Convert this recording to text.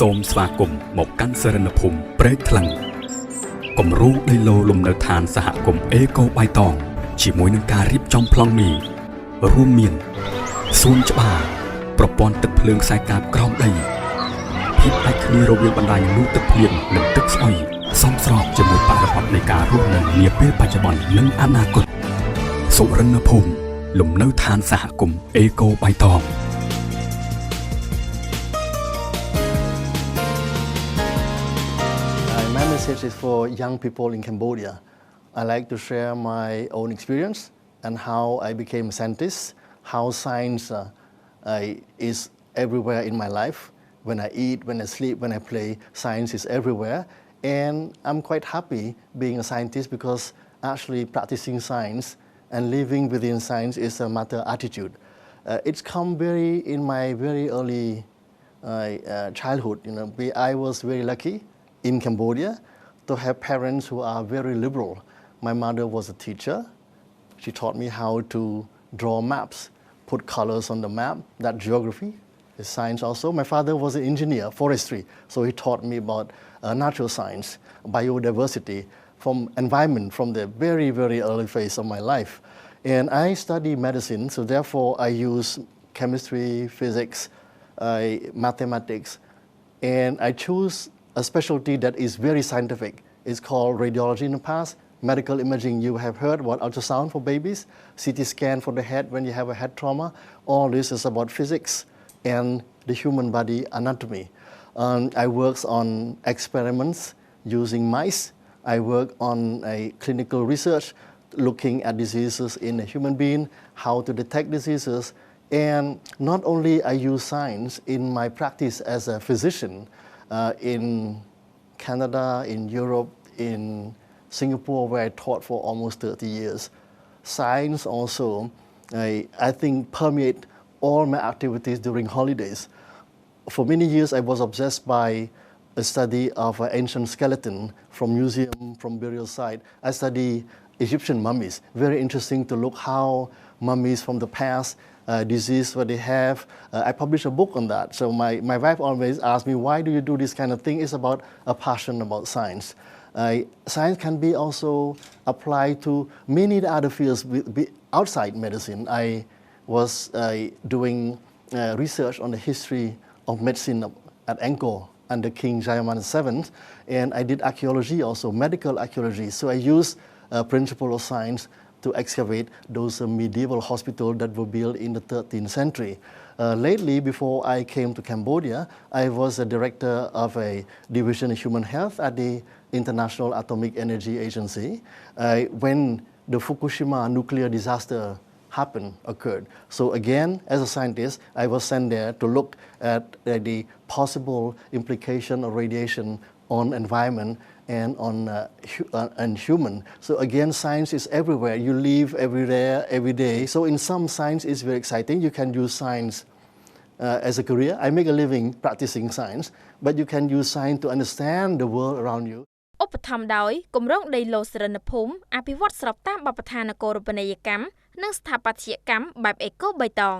សូមស្វាគមន៍មកកាន់សរិនភូមិព្រែកថ្លឹងគម្រោងដីឡូលំនៅឋានសហគមន៍អេកូបៃតងជាមួយនឹងការរៀបចំប្លង់នេះរួមមានសួនច្បារប្រព័ន្ធទឹកភ្លើងខ្សែកាបក្រោមដីភាពដាច់គ្នារវាងបណ្ដាញលូទឹកភ្លៀងនិងទឹកស្អុយសមស្របជាមួយបរិបទនៃការរស់នៅនាពេលបច្ចុប្បន្ននិងអនាគតសុរិនភូមិលំនៅឋានសហគមន៍អេកូបៃតងMy message is for young people in Cambodia. I like to share my own experience and how I became a scientist, how science is everywhere in my life. When I eat, when I sleep, when I play, science is everywhere. And I'm quite happy being a scientist because actually practicing science and living within science is a matter of attitude. It's come in my very early childhood. I was very lucky in Cambodia to have parents who are very liberal. My mother was a teacher. She taught me how to draw maps, put colors on the map, that geography is science also. My father was an engineer, forestry, so he taught me about natural science, biodiversity, from environment from the very, very early phase of my life. And I study medicine, so therefore I use chemistry, physics, mathematics, and I choose a specialty that is very scientific. It's called radiology in the past. Medical imaging, you have heard about ultrasound for babies, CT scan for the head when you have a head trauma. All this is about physics and the human body anatomy. I work on experiments using mice. I work on a clinical research looking at diseases in a human being, how to detect diseases. And not only I use science in my practice as a physician, in Canada, in Europe, in Singapore, where I taught for almost 30 years. Science also, I think, permeate all my activities during holidays. For many years, I was obsessed by a study of an ancient skeleton from museum, from burial site. I study Egyptian mummies. Very interesting to look how mummies from the past disease what they have. I published a book on that. So my wife always asks me, why do you do this kind of thing? It's about a passion about science. Science can be also applied to many other fields outside medicine. I was doing research on the history of medicine at Angkor under King Jayavarman VII, and I did archaeology also, medical archaeology. So I used principle of science to excavate those medieval hospitals that were built in the 13th century. Lately, before I came to Cambodia, I was a director of a division of human health at the International Atomic Energy Agency. When the Fukushima nuclear disaster occurred. So again, as a scientist, I was sent there to look at the possible implication of radiation on environment and on human. So again, science is everywhere. You live everywhere, every day. So in some science is very exciting. You can use science as a career. I make a living practicing science, but you can use science to understand the world around you. ឧបត្ថម្ភដោយគម្រោងដីឡូសរិនភូមិអភិវឌ្ឍស្របតាមបទដ្ឋានគោលរពនីយកម្មនិងស្ថាបត្យកម្មបែបអេកូបៃតង